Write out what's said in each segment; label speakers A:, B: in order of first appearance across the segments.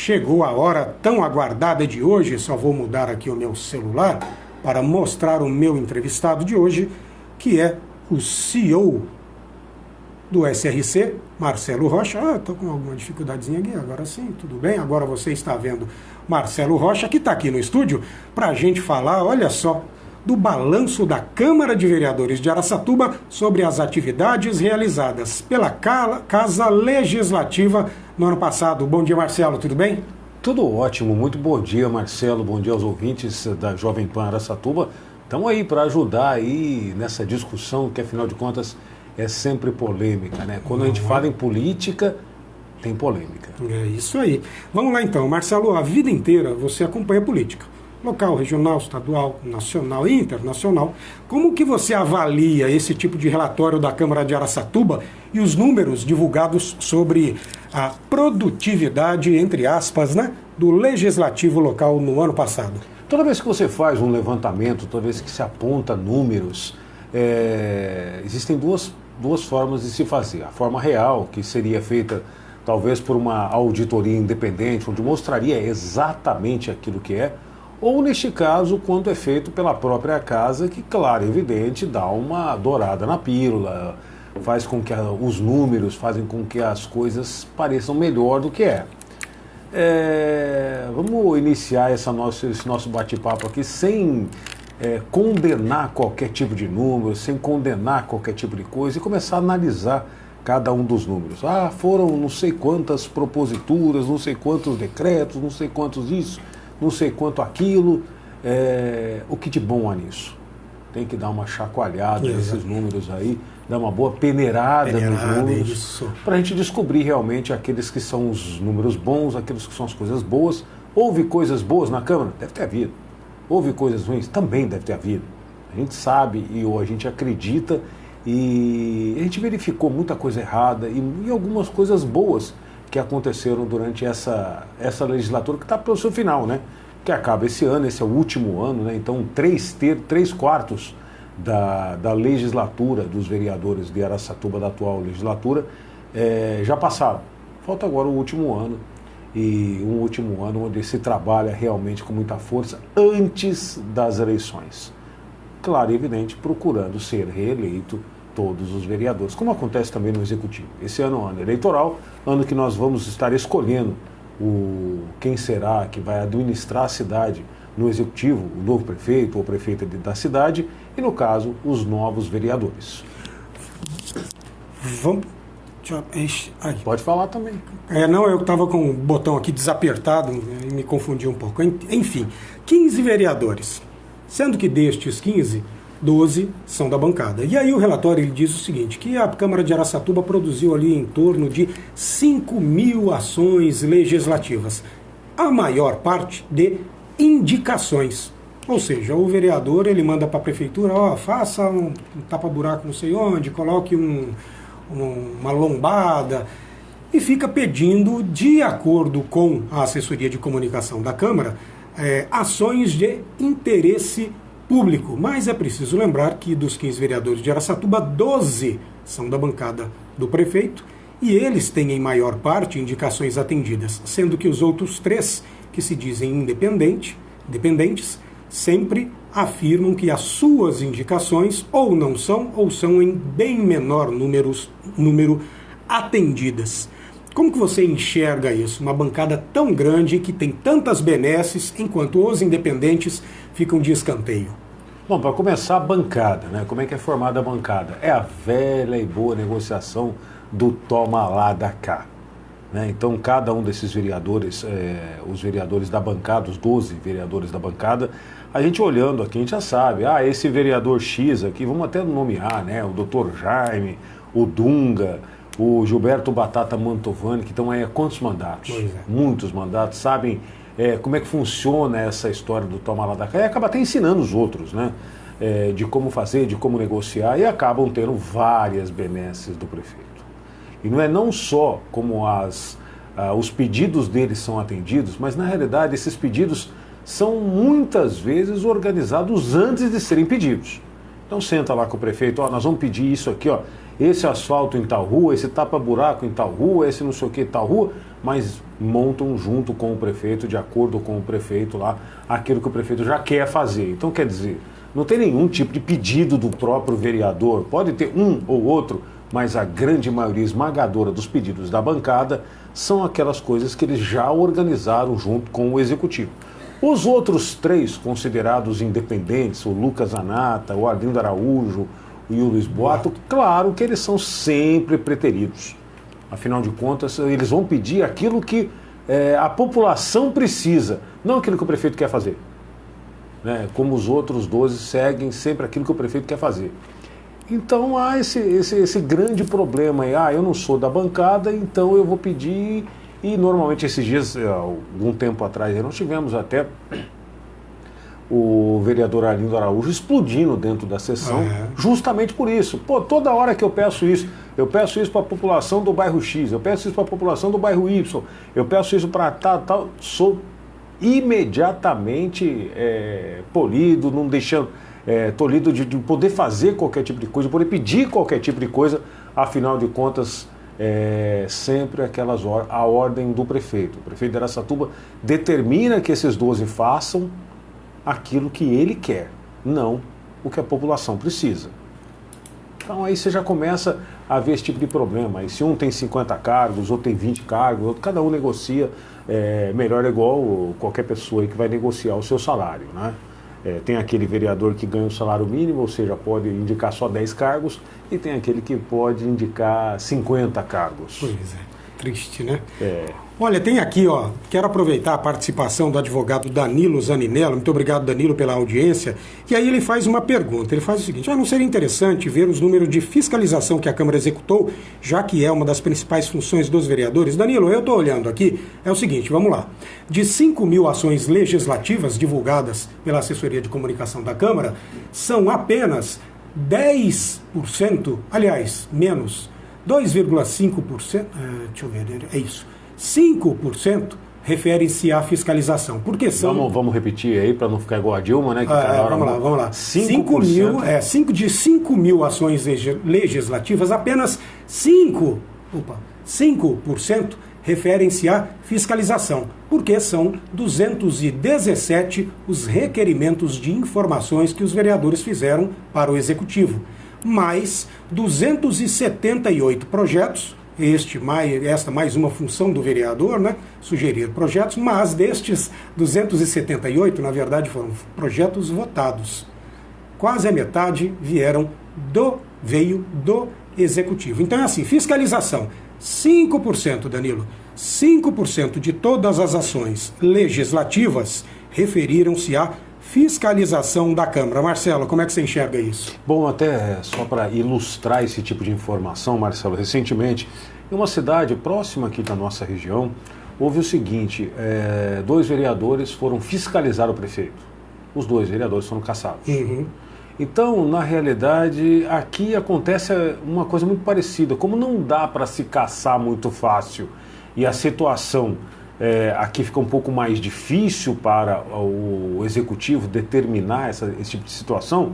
A: Chegou a hora tão aguardada de hoje, só vou mudar aqui o meu celular para mostrar o meu entrevistado de hoje, que é o CEO do SRC, Marcelo Rocha. Estou com alguma dificuldadezinha aqui, agora sim, tudo bem. Agora você está vendo Marcelo Rocha, que está aqui no estúdio, para a gente falar, olha só, do balanço da Câmara de Vereadores de Araçatuba sobre as atividades realizadas pela Casa Legislativa no ano passado. Bom dia, Marcelo, tudo bem?
B: Tudo ótimo, muito bom dia, Marcelo, bom dia aos ouvintes da Jovem Pan Araçatuba. Estamos aí para ajudar aí nessa discussão que, afinal de contas, é sempre polêmica, né? Quando a gente fala em política, tem polêmica.
A: É isso aí. Vamos lá então, Marcelo, a vida inteira você acompanha política. Local, regional, estadual, nacional e internacional. Como que você avalia esse tipo de relatório da Câmara de Araçatuba e os números divulgados sobre a produtividade, entre aspas, né, do legislativo local no ano passado?
B: Toda vez que você faz um levantamento, toda vez que se aponta números, existem duas formas de se fazer. A forma real, que seria feita talvez por uma auditoria independente, onde mostraria exatamente aquilo que é, ou, neste caso, quando é feito pela própria casa, que, claro, evidente, dá uma dourada na pílula, faz com que os números, fazem com que as coisas pareçam melhor do que é. Vamos iniciar esse nosso bate-papo aqui sem condenar qualquer tipo de número, sem condenar qualquer tipo de coisa e começar a analisar cada um dos números. Foram não sei quantas proposituras, não sei quantos decretos, não sei quantos isso, não sei quanto aquilo. O que de bom há nisso? Tem que dar uma chacoalhada nesses números aí, dar uma boa peneirada nos números, para a gente descobrir realmente aqueles que são os números bons, aqueles que são as coisas boas. Houve coisas boas na Câmara? Deve ter havido. Houve coisas ruins? Também deve ter havido. A gente sabe ou a gente acredita e a gente verificou muita coisa errada e algumas coisas boas que aconteceram durante essa legislatura, que está pelo seu final, né? Que acaba esse ano, esse é o último ano, né? Então 3/4 da legislatura dos vereadores de Araçatuba, da atual legislatura, já passaram. Falta agora o último ano, e um último ano onde se trabalha realmente com muita força antes das eleições. Claro e evidente, procurando ser reeleito todos os vereadores, como acontece também no Executivo. Esse ano é um ano eleitoral, ano que nós vamos estar escolhendo quem será que vai administrar a cidade no Executivo, o novo prefeito ou prefeita da cidade, e no caso, os novos vereadores. Pode falar também.
A: Eu estava com o botão aqui desapertado e me confundi um pouco. Enfim, 15 vereadores, sendo que destes 15, 12 são da bancada. E aí o relatório ele diz o seguinte, que a Câmara de Araçatuba produziu ali em torno de 5.000 ações legislativas, a maior parte de indicações. Ou seja, o vereador ele manda para a prefeitura, faça um tapa-buraco não sei onde, coloque uma lombada, e fica pedindo, de acordo com a assessoria de comunicação da Câmara, ações de interesse público. Mas é preciso lembrar que dos 15 vereadores de Araçatuba, 12 são da bancada do prefeito e eles têm em maior parte indicações atendidas, sendo que os outros 3, que se dizem independentes, sempre afirmam que as suas indicações ou não são, ou são em bem menor número atendidas. Como que você enxerga isso? Uma bancada tão grande que tem tantas benesses, enquanto os independentes ficam de escanteio.
B: Bom, para começar, a bancada, né? Como é que é formada a bancada? É a velha e boa negociação do toma lá da cá. Né? Então, cada um desses vereadores, os vereadores da bancada, os 12 vereadores da bancada, a gente olhando aqui, a gente já sabe, esse vereador X aqui, vamos até nomear, né? O doutor Jaime, o Dunga, o Gilberto Batata Mantovani, que estão aí há quantos mandatos? Muitos mandatos, sabem como é que funciona essa história do toma lá da cá, e acaba até ensinando os outros, né? De como fazer, de como negociar, e acabam tendo várias benesses do prefeito. E não só como os pedidos deles são atendidos, mas na realidade esses pedidos são muitas vezes organizados antes de serem pedidos. Então senta lá com o prefeito, nós vamos pedir isso aqui, esse asfalto em tal rua, esse tapa-buraco em tal rua, esse não sei o que em tal rua, mas montam junto com o prefeito, de acordo com o prefeito lá, aquilo que o prefeito já quer fazer. Então, quer dizer, não tem nenhum tipo de pedido do próprio vereador, pode ter um ou outro, mas a grande maioria esmagadora dos pedidos da bancada são aquelas coisas que eles já organizaram junto com o executivo. Os outros três considerados independentes, o Lucas Anata, o Arlindo Araújo e o Luiz Boato, claro que eles são sempre preteridos. Afinal de contas, eles vão pedir aquilo que a população precisa, não aquilo que o prefeito quer fazer. Né? Como os outros 12 seguem sempre aquilo que o prefeito quer fazer. Então há esse grande problema aí. Eu não sou da bancada, então eu vou pedir. E normalmente esses dias, algum tempo atrás, nós tivemos até o vereador Arlindo Araújo explodindo dentro da sessão, justamente por isso. Pô, toda hora que eu peço isso para a população do bairro X, eu peço isso para a população do bairro Y, eu peço isso para tal, sou imediatamente polido, não deixando, tolhido de poder fazer qualquer tipo de coisa, poder pedir qualquer tipo de coisa, afinal de contas, sempre a ordem do prefeito. O prefeito de Araçatuba determina que esses 12 façam aquilo que ele quer, não o que a população precisa. Então aí você já começa a ver esse tipo de problema. E se um tem 50 cargos, outro tem 20 cargos, cada um negocia, melhor é igual qualquer pessoa aí que vai negociar o seu salário, né? Tem aquele vereador que ganha o salário mínimo, ou seja, pode indicar só 10 cargos, e tem aquele que pode indicar 50 cargos.
A: Pois é. Triste, né? Olha, tem aqui, quero aproveitar a participação do advogado Danilo Zaninello. Muito obrigado, Danilo, pela audiência. E aí ele faz uma pergunta. Ele faz o seguinte: não seria interessante ver os números de fiscalização que a Câmara executou, já que é uma das principais funções dos vereadores? Danilo, eu estou olhando aqui, é o seguinte, vamos lá. De 5.000 ações legislativas divulgadas pela assessoria de comunicação da Câmara, são apenas 10%, aliás, menos 2,5%, deixa eu ver, é isso, 5% refere-se à fiscalização. Porque são...
B: Vamos repetir aí para não ficar igual a Dilma, né? Que
A: vamos lá. 5.000, de 5.000 ações legislativas, apenas 5% referem-se à fiscalização, porque são 217 os requerimentos de informações que os vereadores fizeram para o Executivo. Mais 278 projetos, esta mais uma função do vereador, né, sugerir projetos, mas destes 278, na verdade, foram projetos votados. Quase a metade veio do Executivo. Então é assim, fiscalização, 5%, Danilo, 5% de todas as ações legislativas referiram-se à fiscalização da Câmara. Marcelo, como é que você enxerga isso?
B: Bom, até só para ilustrar esse tipo de informação, Marcelo, recentemente, em uma cidade próxima aqui da nossa região, houve o seguinte, 2 vereadores foram fiscalizar o prefeito. Os 2 vereadores foram cassados. Então, na realidade, aqui acontece uma coisa muito parecida. Como não dá para se caçar muito fácil e a situação... aqui fica um pouco mais difícil para o executivo determinar esse tipo de situação.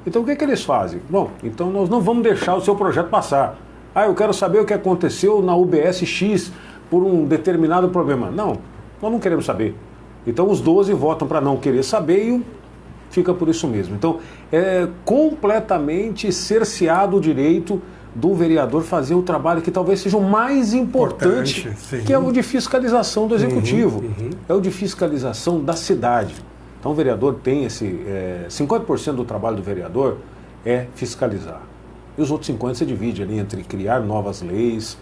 B: Então o que eles fazem? Bom, então nós não vamos deixar o seu projeto passar. Eu quero saber o que aconteceu na UBS X por um determinado problema. Não, nós não queremos saber. Então os 12 votam para não querer saber e fica por isso mesmo. Então é completamente cerceado o direito do vereador fazer o trabalho que talvez seja o mais importante, que é o de fiscalização do executivo, é o de fiscalização da cidade. Então o vereador tem 50% do trabalho do vereador é fiscalizar. E os outros 50% se divide ali entre criar novas leis,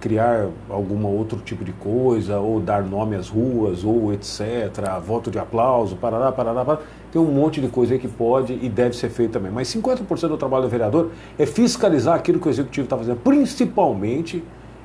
B: criar algum outro tipo de coisa, ou dar nome às ruas, ou etc., voto de aplauso, parará. Tem um monte de coisa aí que pode e deve ser feito também. Mas 50% do trabalho do vereador é fiscalizar aquilo que o executivo está fazendo, principalmente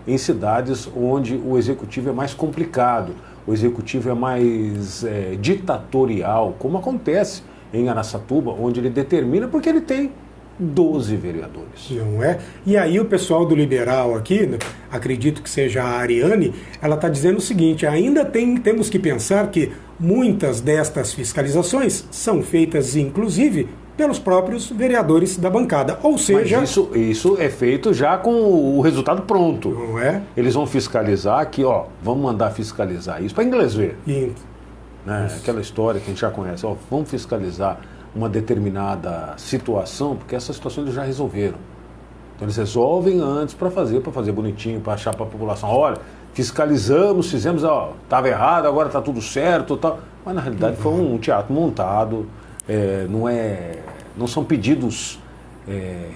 B: em cidades onde o executivo é mais complicado, o executivo é mais ditatorial, como acontece em Araçatuba, onde ele determina porque ele tem 12 vereadores.
A: Não é? E aí o pessoal do liberal aqui, acredito que seja a Ariane, ela está dizendo o seguinte, ainda temos que pensar que muitas destas fiscalizações são feitas, inclusive, pelos próprios vereadores da bancada. Ou seja...
B: Mas isso é feito já com o resultado pronto.
A: Não é?
B: Eles vão fiscalizar aqui, ó, vamos mandar fiscalizar isso para inglês ver. Né? Aquela história que a gente já conhece, ó, vamos fiscalizar uma determinada situação, porque essa situação eles já resolveram. Então eles resolvem antes para fazer bonitinho, para achar para a população, olha, fiscalizamos, fizemos, ó, estava errado, agora está tudo certo, tal. Mas na realidade foi um teatro montado, não são pedidos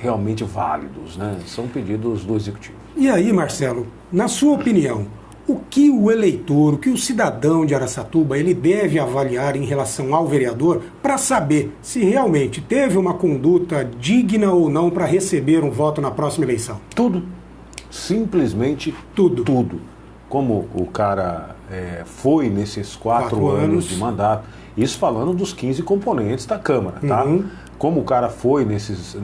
B: realmente válidos, né? São pedidos do executivo.
A: E aí, Marcelo, na sua opinião, o que o eleitor, o que o cidadão de Araçatuba, ele deve avaliar em relação ao vereador para saber se realmente teve uma conduta digna ou não para receber um voto na próxima eleição?
B: Tudo. Simplesmente
A: tudo.
B: Tudo. Como o cara foi nesses 4 anos de mandato, isso falando dos 15 componentes da Câmara, tá? Como o cara foi nesses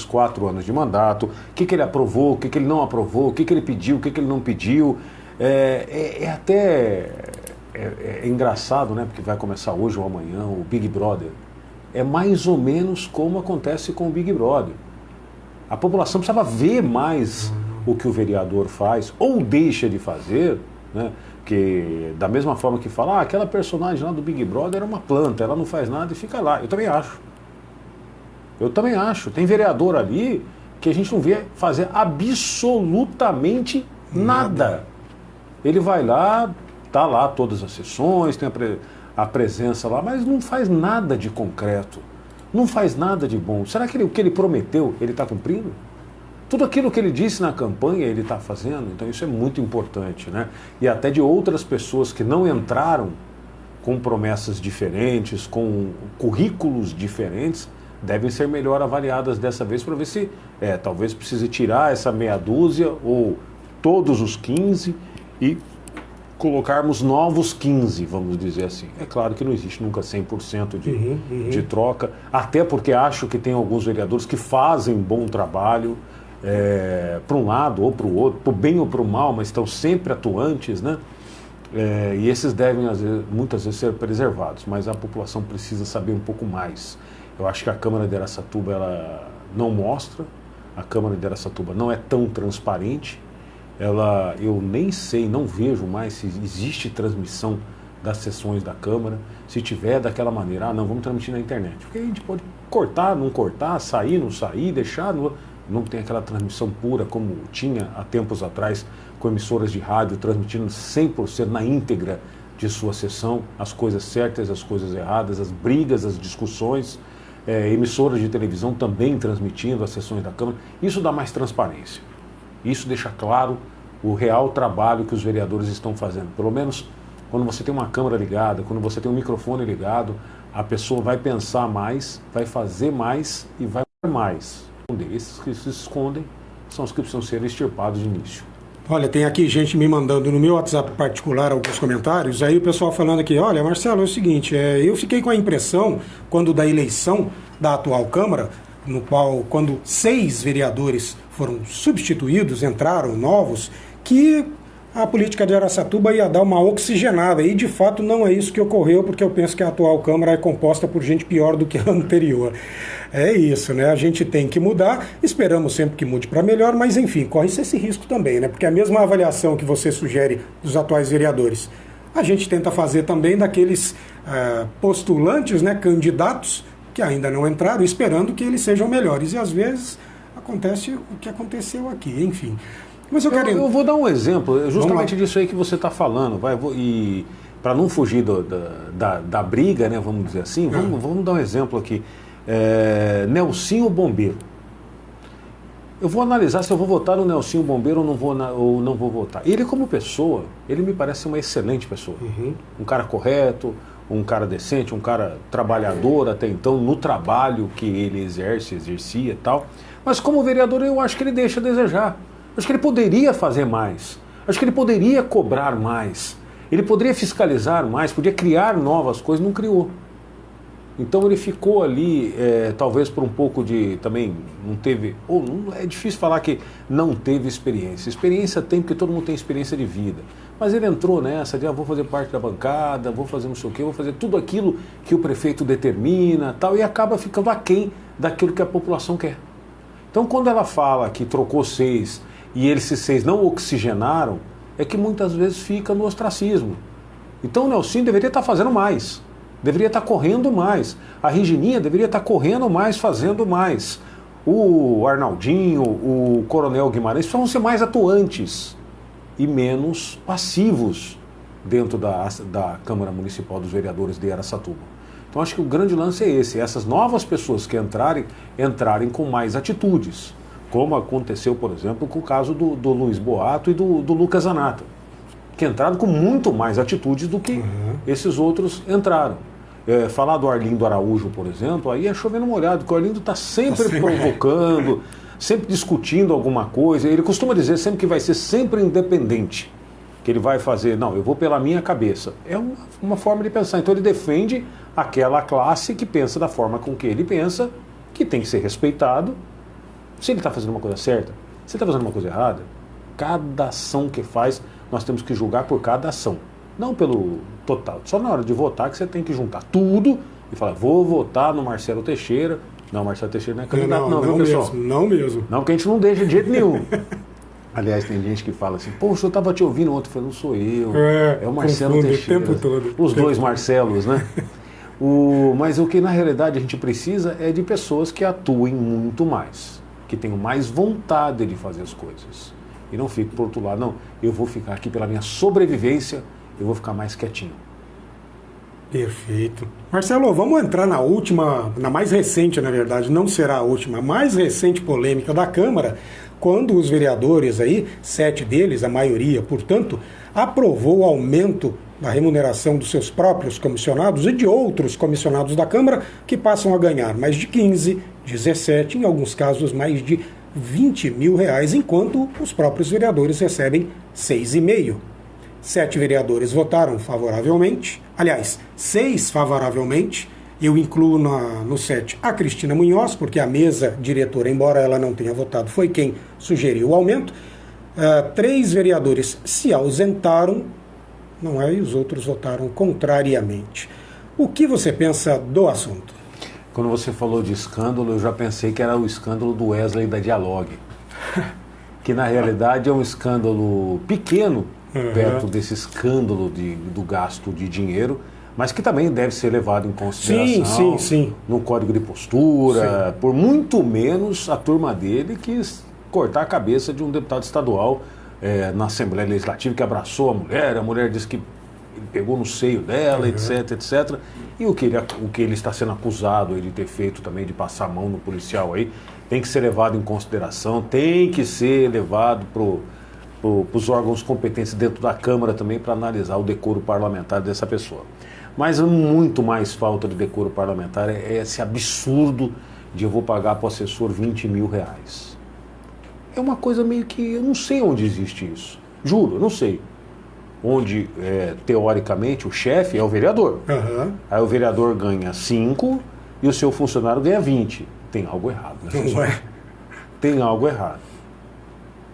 B: 4 anos de mandato, o que ele aprovou, o que ele não aprovou, o que ele pediu, o que ele não pediu. É engraçado, né? Porque vai começar hoje ou amanhã o Big Brother. É mais ou menos como acontece com o Big Brother. A população precisava ver mais o que o vereador faz ou deixa de fazer, né? Porque da mesma forma que fala, aquela personagem lá do Big Brother é uma planta, ela não faz nada e fica lá. Eu também acho. Tem vereador ali que a gente não vê fazer absolutamente nada. Ele vai lá, tá lá todas as sessões, tem a presença lá, mas não faz nada de concreto. Não faz nada de bom. Será que o que ele prometeu, ele está cumprindo? Tudo aquilo que ele disse na campanha, ele está fazendo? Então isso é muito importante, né? E até de outras pessoas que não entraram com promessas diferentes, com currículos diferentes, devem ser melhor avaliadas dessa vez para ver se talvez precise tirar essa meia dúzia ou todos os 15 e colocarmos novos 15, vamos dizer assim. É claro que não existe nunca 100% de troca, até porque acho que tem alguns vereadores que fazem bom trabalho para um lado ou para o outro, para o bem ou para o mal, mas estão sempre atuantes, né? E esses devem, muitas vezes, ser preservados, mas a população precisa saber um pouco mais. Eu acho que a Câmara de Araçatuba ela não mostra, a Câmara de Araçatuba não é tão transparente, eu nem sei, não vejo mais se existe transmissão das sessões da Câmara, se tiver daquela maneira, não, vamos transmitir na internet, porque a gente pode cortar, não cortar, sair, não sair, deixar, não tem aquela transmissão pura como tinha há tempos atrás, com emissoras de rádio transmitindo 100% na íntegra de sua sessão, as coisas certas, as coisas erradas, as brigas, as discussões, emissoras de televisão também transmitindo as sessões da Câmara. Isso dá mais transparência. Isso deixa claro o real trabalho que os vereadores estão fazendo. Pelo menos quando você tem uma câmera ligada, quando você tem um microfone ligado, a pessoa vai pensar mais, vai fazer mais e vai mais. Esses que se escondem são os que precisam ser extirpados de início.
A: Olha, tem aqui gente me mandando no meu WhatsApp particular alguns comentários, aí o pessoal falando aqui, olha, Marcelo, é o seguinte, eu fiquei com a impressão, quando da eleição da atual Câmara, no qual, quando 6 vereadores foram substituídos, entraram novos, que a política de Araçatuba ia dar uma oxigenada, e de fato não é isso que ocorreu, porque eu penso que a atual Câmara é composta por gente pior do que a anterior. É isso, né? A gente tem que mudar, esperamos sempre que mude para melhor, mas enfim, corre-se esse risco também, né? Porque a mesma avaliação que você sugere dos atuais vereadores, a gente tenta fazer também daqueles postulantes, né, candidatos, que ainda não entraram, esperando que eles sejam melhores. E às vezes acontece o que aconteceu aqui, enfim. Mas eu
B: vou dar um exemplo, justamente disso aí que você está falando, e para não fugir da briga, né, vamos dizer assim, vamos dar um exemplo aqui. Nelsinho Bombeiro. Eu vou analisar se eu vou votar no Nelsinho Bombeiro ou não vou votar. Ele, como pessoa, ele me parece uma excelente pessoa. Um cara correto, um cara decente, um cara trabalhador até então, no trabalho que ele exercia e tal. Mas como vereador, eu acho que ele deixa a desejar. Acho que ele poderia fazer mais. Acho que ele poderia cobrar mais. Ele poderia fiscalizar mais, podia criar novas coisas, não criou. Então ele ficou ali, talvez por um pouco de, também não teve, ou não, é difícil falar que não teve experiência. Experiência tem, porque todo mundo tem experiência de vida. Mas ele entrou nessa de, vou fazer parte da bancada, vou fazer não sei o quê, vou fazer tudo aquilo que o prefeito determina, tal, e acaba ficando aquém daquilo que a população quer. Então quando ela fala que trocou 6 e esses 6 não oxigenaram, é que muitas vezes fica no ostracismo. Então o Nelsinho deveria estar fazendo mais. Deveria estar correndo mais. A Regininha deveria estar correndo mais, fazendo mais. O Arnaldinho, o Coronel Guimarães precisam ser mais atuantes e menos passivos dentro da Câmara Municipal dos Vereadores de Araçatuba. Então acho que o grande lance é esse, essas novas pessoas que entrarem com mais atitudes, como aconteceu, por exemplo, com o caso do Luiz Boato e do Lucas Zanata, que entraram com muito mais atitudes do que esses outros entraram. Falar do Arlindo Araújo, por exemplo, aí é chovendo molhado, porque o Arlindo está sempre provocando, sempre discutindo alguma coisa. Ele costuma dizer sempre que vai ser sempre independente, que ele vai fazer, não, eu vou pela minha cabeça. É uma forma de pensar. Então ele defende aquela classe que pensa da forma com que ele pensa, que tem que ser respeitado. Se ele está fazendo uma coisa certa, se ele está fazendo uma coisa errada, cada ação que faz, nós temos que julgar por cada ação. Não pelo total. Só na hora de votar que você tem que juntar tudo e falar, vou votar no Marcelo Teixeira. Não, Marcelo Teixeira não é candidato não, viu, pessoal?
A: Não mesmo.
B: Não, porque a gente não deixa de jeito nenhum. Aliás, tem gente que fala assim, poxa, eu estava te ouvindo ontem. Eu falei, não sou eu, é o Marcelo Teixeira. O tempo todo. Os dois Marcelos, né? Mas o que na realidade a gente precisa é de pessoas que atuem muito mais, que tenham mais vontade de fazer as coisas. E não fique por outro lado, não, eu vou ficar aqui pela minha sobrevivência, eu vou ficar mais quietinho.
A: Perfeito. Marcelo, vamos entrar na última, na mais recente, na verdade, não será a última, a mais recente polêmica da Câmara, quando os vereadores aí, 7 deles, a maioria, portanto, aprovou o aumento da remuneração dos seus próprios comissionados e de outros comissionados da Câmara que passam a ganhar mais de 15, 17, em alguns casos mais de 20 mil reais, enquanto os próprios vereadores recebem 6,5. 7 vereadores votaram favoravelmente, aliás, 6 favoravelmente. Eu incluo no 7 a Cristina Munhoz, porque a mesa diretora, embora ela não tenha votado, foi quem sugeriu o aumento. 3 vereadores se ausentaram, não é? E os outros votaram contrariamente. O que você pensa do assunto?
B: Quando você falou de escândalo, eu já pensei que era o escândalo do Wesley da Dialogue, que na realidade é um escândalo pequeno, perto desse escândalo do gasto de dinheiro, mas que também deve ser levado em consideração
A: sim.
B: no código de postura. Por muito menos a turma dele quis cortar a cabeça de um deputado estadual na Assembleia Legislativa, que abraçou a mulher disse que ele pegou no seio dela, etc, etc. E o que ele está sendo acusado de ter feito também, de passar a mão no policial aí, tem que ser levado em consideração, tem que ser levado para os órgãos competentes dentro da Câmara também para analisar o decoro parlamentar dessa pessoa. Mas muito mais falta de decoro parlamentar é esse absurdo de eu vou pagar para o assessor 20 mil reais. É uma coisa meio que, eu não sei onde existe isso. Juro, eu não sei. Onde, teoricamente, o chefe é o vereador. Aí o vereador ganha 5 e o seu funcionário ganha 20. Tem algo errado, né?
A: Não é?
B: Tem algo errado.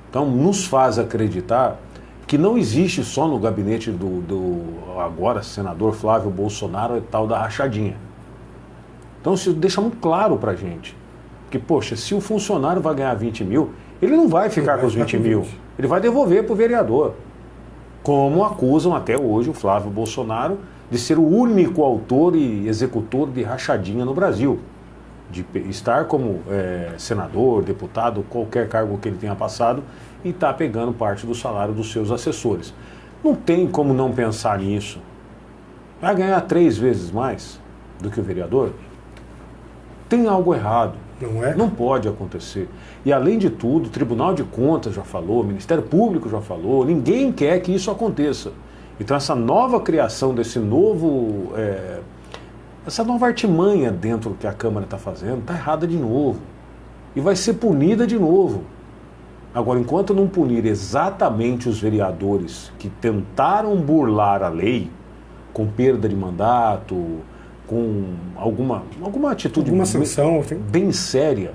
B: Então, nos faz acreditar que não existe só no gabinete do agora senador Flávio Bolsonaro tal da rachadinha. Então, isso deixa muito claro pra gente. Que, poxa, se o funcionário vai ganhar 20 mil, ele não vai ficar com os 20 mil. Ele vai devolver pro vereador. Como acusam até hoje o Flávio Bolsonaro de ser o único autor e executor de rachadinha no Brasil. De estar como senador, deputado, qualquer cargo que ele tenha passado, e estar pegando parte do salário dos seus assessores. Não tem como não pensar nisso. Vai ganhar 3 vezes mais do que o vereador? Tem algo errado.
A: Não é?
B: Não pode acontecer. E além de tudo, o Tribunal de Contas já falou, o Ministério Público já falou, ninguém quer que isso aconteça. Então essa nova criação desse novo... essa nova artimanha dentro do que a Câmara está fazendo está errada de novo. E vai ser punida de novo. Agora, enquanto não punir exatamente os vereadores que tentaram burlar a lei, com perda de mandato, com alguma atitude
A: Alguma sanção,
B: bem séria,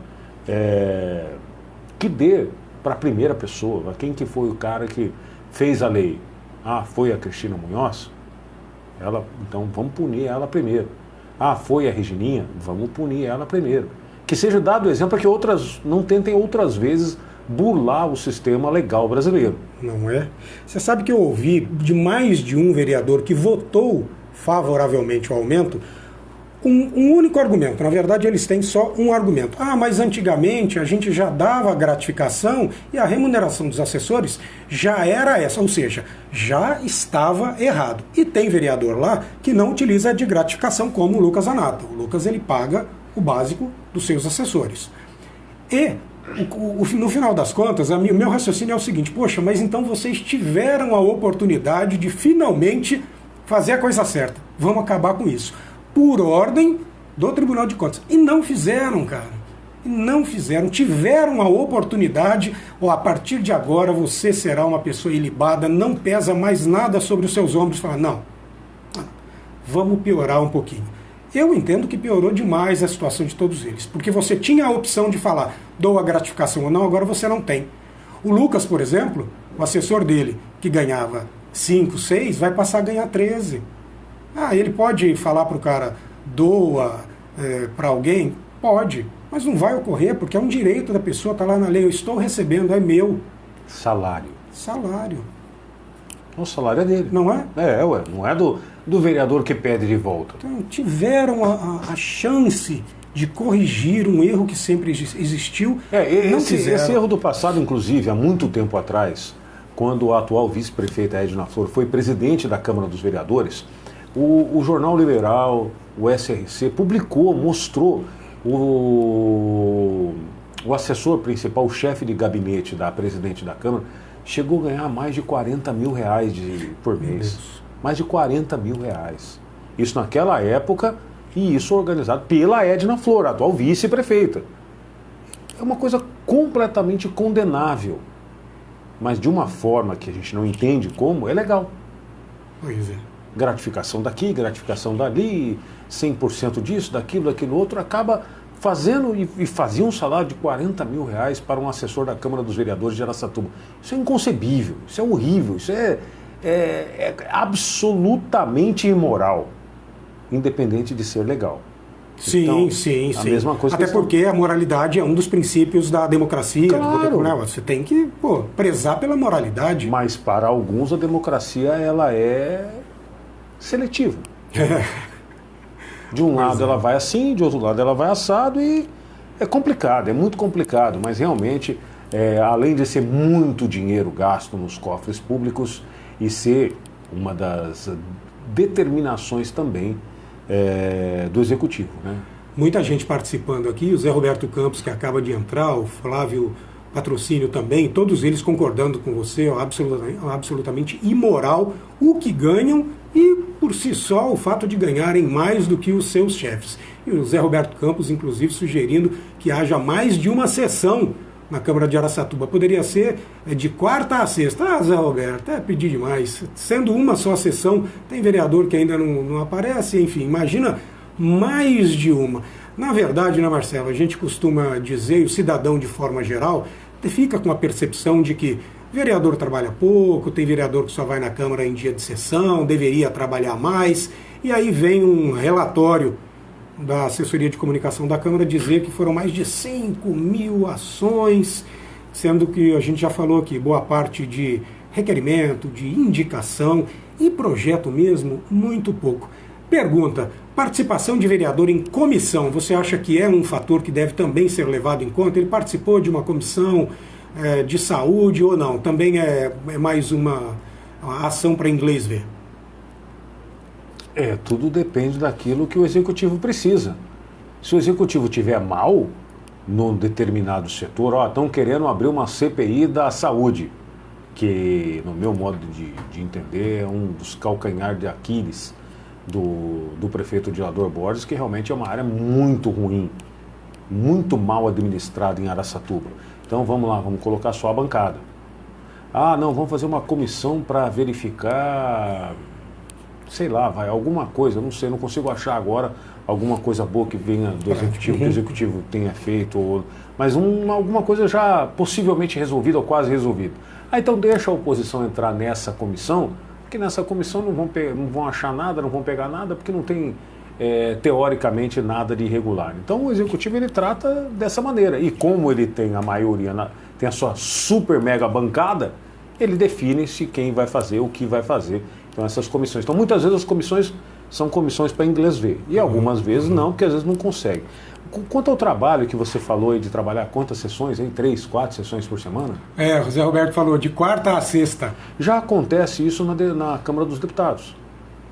B: que dê para a primeira pessoa, quem que foi o cara que fez a lei. Ah, foi a Cristina Munhoz? Então vamos punir ela primeiro. Ah, foi a Regininha? Vamos punir ela primeiro. Que seja dado exemplo para que outras não tentem outras vezes burlar o sistema legal brasileiro.
A: Não é? Você sabe que eu ouvi de mais de um vereador que votou favoravelmente ao aumento um único argumento. Na verdade, eles têm só um argumento. Ah, mas antigamente a gente já dava gratificação e a remuneração dos assessores já era essa, ou seja, já estava errado. E tem vereador lá que não utiliza de gratificação, como o Lucas Anato. O Lucas, ele paga o básico dos seus assessores. E no final das contas, o meu raciocínio é o seguinte: poxa, mas então vocês tiveram a oportunidade de finalmente fazer a coisa certa. Vamos acabar com isso. Por ordem do Tribunal de Contas. E não fizeram, cara. E não fizeram. Tiveram a oportunidade, ou a partir de agora você será uma pessoa ilibada, não pesa mais nada sobre os seus ombros. Fala, não, vamos piorar um pouquinho. Eu entendo que piorou demais a situação de todos eles, porque você tinha a opção de falar, dou a gratificação ou não, agora você não tem. O Lucas, por exemplo, o assessor dele, que ganhava 5, 6, vai passar a ganhar 13. Ah, ele pode falar para o cara, doa para alguém? Pode, mas não vai ocorrer, porque é um direito da pessoa, está lá na lei, eu estou recebendo, é meu.
B: Salário.
A: Salário.
B: O salário é dele.
A: Não é?
B: Ué, não é do vereador que pede de volta.
A: Então, tiveram a chance de corrigir um erro que sempre existiu.
B: Esse erro do passado, inclusive, há muito tempo atrás, quando a atual vice-prefeita Edna Flor foi presidente da Câmara dos Vereadores, o Jornal Liberal, o SRC, mostrou o assessor principal, o chefe de gabinete da presidente da Câmara, chegou a ganhar mais de 40 mil reais por mês. Mais de 40 mil reais. Isso naquela época, e isso organizado pela Edna Flor, a atual vice-prefeita. É uma coisa completamente condenável. Mas de uma forma que a gente não entende como, é legal.
A: Pois é.
B: Gratificação daqui, gratificação dali, 100% disso, daquilo outro, acaba fazendo e fazia um salário de 40 mil reais para um assessor da Câmara dos Vereadores de Araçatuba. Isso é inconcebível, isso é horrível, isso é absolutamente imoral, independente de ser legal.
A: Sim,
B: então,
A: sim.
B: A mesma coisa.
A: Até porque a moralidade é um dos princípios da democracia.
B: Claro.
A: Você tem que prezar pela moralidade.
B: Mas para alguns a democracia ela é seletiva. De um lado ela vai assim, de outro lado ela vai assado, e é complicado, é muito complicado, mas realmente, além de ser muito dinheiro gasto nos cofres públicos e ser uma das determinações também do Executivo, né?
A: Muita gente participando aqui, o Zé Roberto Campos, que acaba de entrar, o Flávio Patrocínio também, todos eles concordando com você, absolutamente imoral o que ganham e, por si só, o fato de ganharem mais do que os seus chefes. E o Zé Roberto Campos, inclusive, sugerindo que haja mais de uma sessão na Câmara de Araçatuba. Poderia ser de quarta a sexta. Ah, Zé Roberto, pedir demais. Sendo uma só sessão, tem vereador que ainda não aparece, enfim, imagina mais de uma. Na verdade, né, Marcelo, a gente costuma dizer, e o cidadão de forma geral, fica com a percepção de que vereador trabalha pouco, tem vereador que só vai na Câmara em dia de sessão, deveria trabalhar mais, e aí vem um relatório da assessoria de comunicação da Câmara dizer que foram mais de 5 mil ações, sendo que a gente já falou aqui, boa parte de requerimento, de indicação e projeto mesmo, muito pouco. Pergunta, participação de vereador em comissão, você acha que é um fator que deve também ser levado em conta? Ele participou de uma comissão de saúde ou não? Também é mais uma ação para inglês ver?
B: Tudo depende daquilo que o Executivo precisa. Se o Executivo tiver mal num determinado setor, estão querendo abrir uma CPI da saúde, que, no meu modo de entender, é um dos calcanhares de Aquiles do prefeito Dilador Borges, que realmente é uma área muito ruim, muito mal administrada em Araçatuba. Então vamos lá, vamos colocar só a bancada. Não, vamos fazer uma comissão para verificar sei lá, vai, alguma coisa, não sei, não consigo achar agora alguma coisa boa que venha do Executivo, que o Executivo tenha feito, mas alguma coisa já possivelmente resolvida ou quase resolvida. Então deixa a oposição entrar nessa comissão, porque nessa comissão não vão achar nada, não vão pegar nada, porque não tem, teoricamente, nada de irregular. Então o Executivo ele trata dessa maneira, e como ele tem a maioria, tem a sua super mega bancada, ele define-se quem vai fazer, o que vai fazer. Então essas comissões. Então muitas vezes as comissões são comissões para inglês ver, e algumas vezes não, porque às vezes não consegue. Quanto ao trabalho que você falou aí de trabalhar quantas sessões, hein? 3, 4 sessões por semana?
A: O José Roberto falou de quarta a sexta.
B: Já acontece isso na Câmara dos Deputados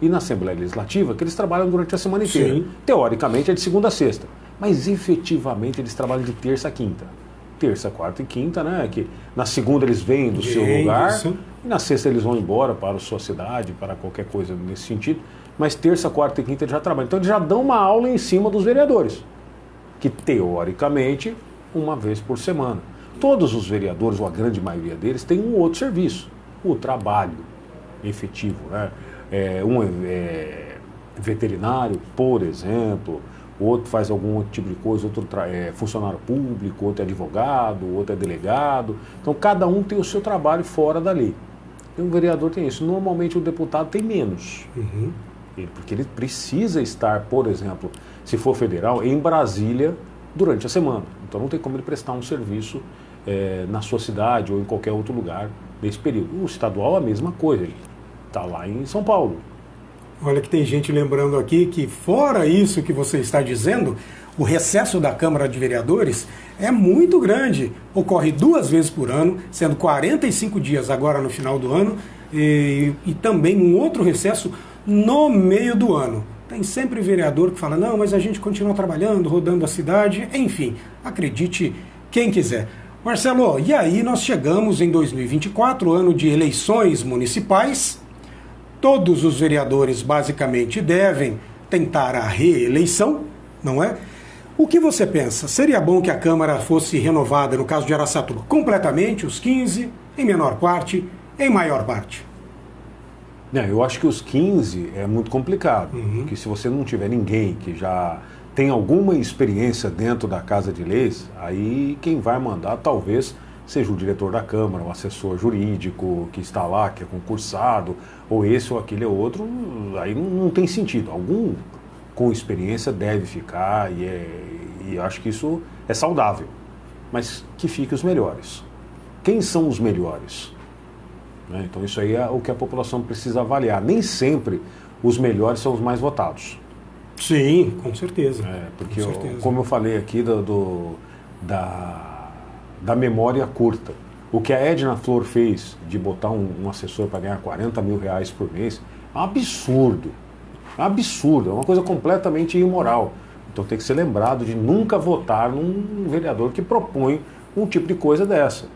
B: e na Assembleia Legislativa, que eles trabalham durante a semana inteira.
A: Sim.
B: Teoricamente é de segunda a sexta, mas efetivamente eles trabalham de terça a quinta. Terça, quarta e quinta, né? Que na segunda eles vêm do seu lugar,
A: isso.
B: E na sexta eles vão embora para a sua cidade, para qualquer coisa nesse sentido. Mas terça, quarta e quinta eles já trabalham. Então eles já dão uma aula em cima dos vereadores, que teoricamente, uma vez por semana. Todos os vereadores, ou a grande maioria deles, têm um outro serviço, o trabalho efetivo, né? Um é veterinário, por exemplo, o outro faz algum outro tipo de coisa, outro é funcionário público, outro é advogado, outro é delegado. Então cada um tem o seu trabalho fora da lei. E um vereador tem isso. Normalmente o deputado tem menos. Porque ele precisa estar, por exemplo, se for federal, em Brasília durante a semana. Então não tem como ele prestar um serviço na sua cidade ou em qualquer outro lugar nesse período. O estadual é a mesma coisa, ele está lá em São Paulo.
A: Olha que tem gente lembrando aqui que, fora isso que você está dizendo, o recesso da Câmara de Vereadores é muito grande. Ocorre 2 vezes por ano, sendo 45 dias agora no final do ano, e também um outro recesso no meio do ano. Tem sempre vereador que fala, não, mas a gente continua trabalhando, rodando a cidade, enfim, acredite quem quiser. Marcelo, e aí nós chegamos em 2024, ano de eleições municipais. Todos os vereadores basicamente devem tentar a reeleição, não é? O que você pensa? Seria bom que a Câmara fosse renovada, no caso de Araçatuba, completamente, os 15, em menor parte, em maior parte?
B: Eu acho que os 15 é muito complicado, porque se você não tiver ninguém que já tem alguma experiência dentro da Casa de Leis, aí quem vai mandar talvez seja o diretor da Câmara, o assessor jurídico que está lá, que é concursado, ou esse ou aquele ou outro, aí não tem sentido. Algum com experiência deve ficar e acho que isso é saudável. Mas que fiquem os melhores. Quem são os melhores? Então isso aí é o que a população precisa avaliar. Nem sempre os melhores são os mais votados.
A: Sim, com certeza.
B: Porque, como eu falei aqui da memória curta. O que a Edna Flor fez de botar um assessor para ganhar 40 mil reais por mês é um absurdo. É um absurdo, é uma coisa completamente imoral. Então tem que ser lembrado de nunca votar num vereador que propõe um tipo de coisa dessa.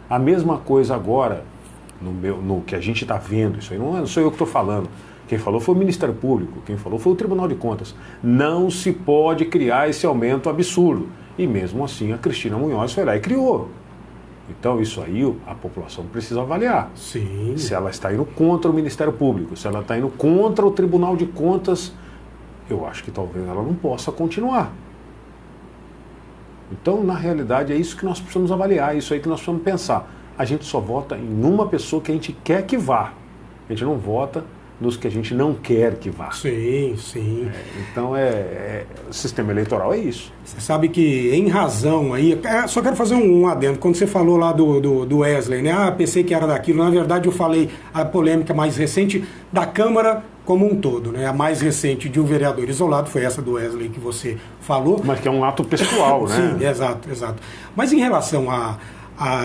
B: A mesma coisa agora, no que a gente está vendo, isso aí não sou eu que estou falando. Quem falou foi o Ministério Público, quem falou foi o Tribunal de Contas. Não se pode criar esse aumento absurdo. E mesmo assim a Cristina Munhoz foi lá e criou. Então isso aí a população precisa avaliar.
A: Sim.
B: Se ela está indo contra o Ministério Público, se ela está indo contra o Tribunal de Contas, eu acho que talvez ela não possa continuar. Então, na realidade, é isso que nós precisamos avaliar, é isso aí que nós precisamos pensar. A gente só vota em uma pessoa que a gente quer que vá. A gente não vota nos que a gente não quer que vá.
A: Sim, sim.
B: Então, o sistema eleitoral é isso.
A: Você sabe que, em razão aí... Só quero fazer um adendo. Quando você falou lá do Wesley, né? Pensei que era daquilo. Na verdade, eu falei a polêmica mais recente da Câmara como um todo, né? A mais recente de um vereador isolado foi essa do Wesley que você falou.
B: Mas que é um ato pessoal, né?
A: Sim, exato, exato. Mas em relação a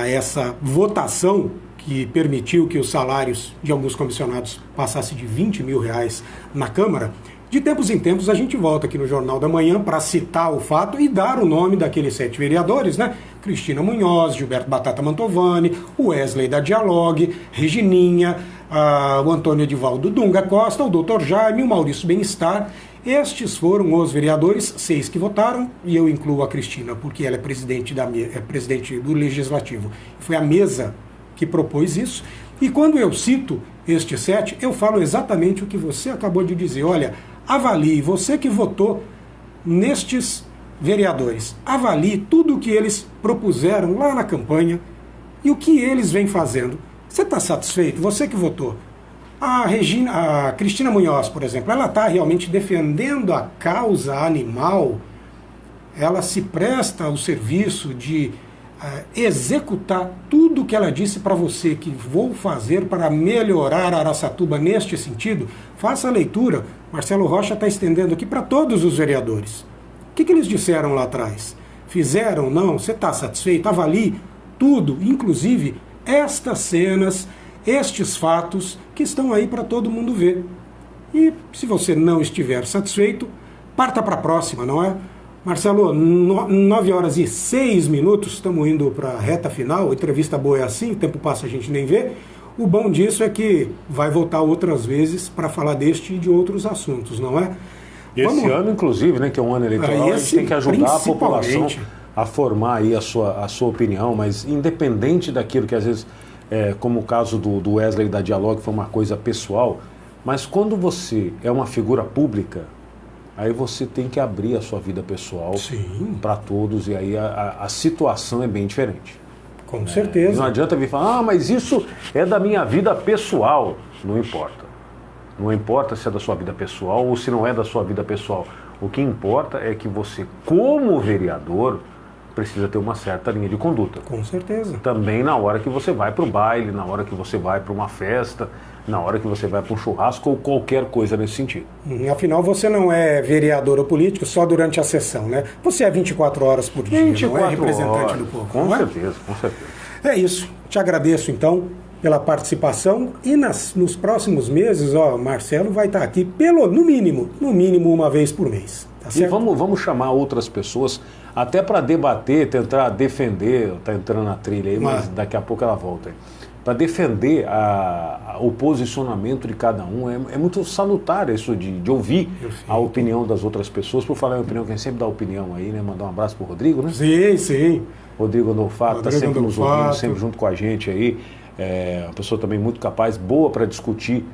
A: essa votação que permitiu que os salários de alguns comissionados passassem de 20 mil reais na Câmara, de tempos em tempos a gente volta aqui no Jornal da Manhã para citar o fato e dar o nome daqueles 7 vereadores, né? Cristina Munhoz, Gilberto Batata Mantovani, o Wesley da Dialogue, Regininha, o Antônio Edivaldo Dunga Costa, o Dr. Jaime, o Maurício Benistar. Estes foram os vereadores, 6 que votaram, e eu incluo a Cristina, porque ela é presidente do Legislativo. Foi a mesa que propôs isso. E quando eu cito estes 7, eu falo exatamente o que você acabou de dizer. Olha, avalie, você que votou nestes vereadores, avalie tudo o que eles propuseram lá na campanha e o que eles vêm fazendo. Você está satisfeito? Você que votou. A Cristina Munhoz, por exemplo, ela está realmente defendendo a causa animal, ela se presta ao serviço de executar tudo o que ela disse para você que vou fazer para melhorar Araçatuba neste sentido. Faça a leitura. Marcelo Rocha está estendendo aqui para todos os vereadores. O que eles disseram lá atrás? Fizeram? Não? Você está satisfeito? Avalie tudo, inclusive estas cenas, estes fatos que estão aí para todo mundo ver. E se você não estiver satisfeito, parta para a próxima, não é? Marcelo, 9h06, estamos indo para a reta final, a entrevista boa é assim, o tempo passa a gente nem vê. O bom disso é que vai voltar outras vezes para falar deste e de outros assuntos, não é?
B: Esse ano, inclusive, né, que é um ano eleitoral, a gente tem que ajudar a população a formar aí a sua opinião, mas independente daquilo que às vezes, como o caso do Wesley da Dialogue, foi uma coisa pessoal, mas quando você é uma figura pública, aí você tem que abrir a sua vida pessoal para todos, e aí a situação é bem diferente.
A: Com certeza.
B: Não adianta vir falar, mas isso é da minha vida pessoal. Não importa. Não importa se é da sua vida pessoal ou se não é da sua vida pessoal. O que importa é que você, como vereador, precisa ter uma certa linha de conduta.
A: Com certeza.
B: Também na hora que você vai para o baile, na hora que você vai para uma festa, na hora que você vai para um churrasco ou qualquer coisa nesse sentido.
A: Afinal, você não é vereador ou político só durante a sessão, né? Você é 24 horas por dia, 24 não é representante
B: horas,
A: do povo.
B: Com
A: não
B: certeza, com certeza.
A: É isso. Te agradeço, então, pela participação. E nos próximos meses, Marcelo vai estar aqui no mínimo uma vez por mês. Tá certo?
B: E vamos chamar outras pessoas até para debater, tentar defender, está entrando na trilha aí, mas daqui a pouco ela volta aí. Para defender o posicionamento de cada um. É muito salutar isso de ouvir a opinião das outras pessoas. Por falar em opinião, quem sempre dá opinião aí, né? Mandar um abraço pro Rodrigo, né?
A: Sim.
B: Rodrigo Andolfato está sempre nos ouvindo, sempre junto com a gente aí. Uma pessoa também muito capaz, boa para discutir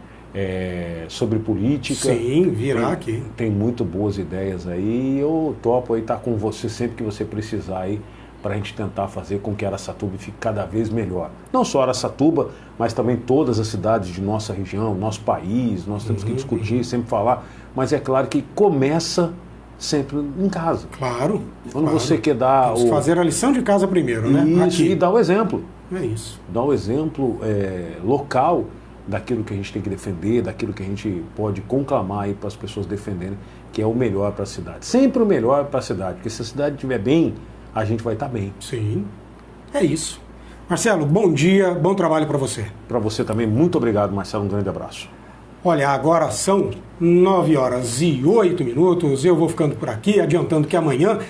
B: sobre política.
A: Sim, virá aqui.
B: Tem muito boas ideias aí. Eu topo aí estar com você sempre que você precisar aí, para a gente tentar fazer com que Araçatuba fique cada vez melhor. Não só Araçatuba, mas também todas as cidades de nossa região, nosso país, nós temos que discutir, sempre falar, mas é claro que começa sempre em casa.
A: Claro.
B: Quando você quer dar...
A: fazer a lição de casa primeiro, né?
B: Isso, e dar o exemplo.
A: É isso.
B: Dar o exemplo local daquilo que a gente tem que defender, daquilo que a gente pode conclamar aí para as pessoas defenderem, que é o melhor para a cidade. Sempre o melhor para a cidade, porque se a cidade estiver bem, a gente vai estar bem.
A: Sim, é isso. Marcelo, bom dia, bom trabalho para você.
B: Para você também, muito obrigado, Marcelo, um grande abraço.
A: Olha, agora são 9h08, eu vou ficando por aqui, adiantando que amanhã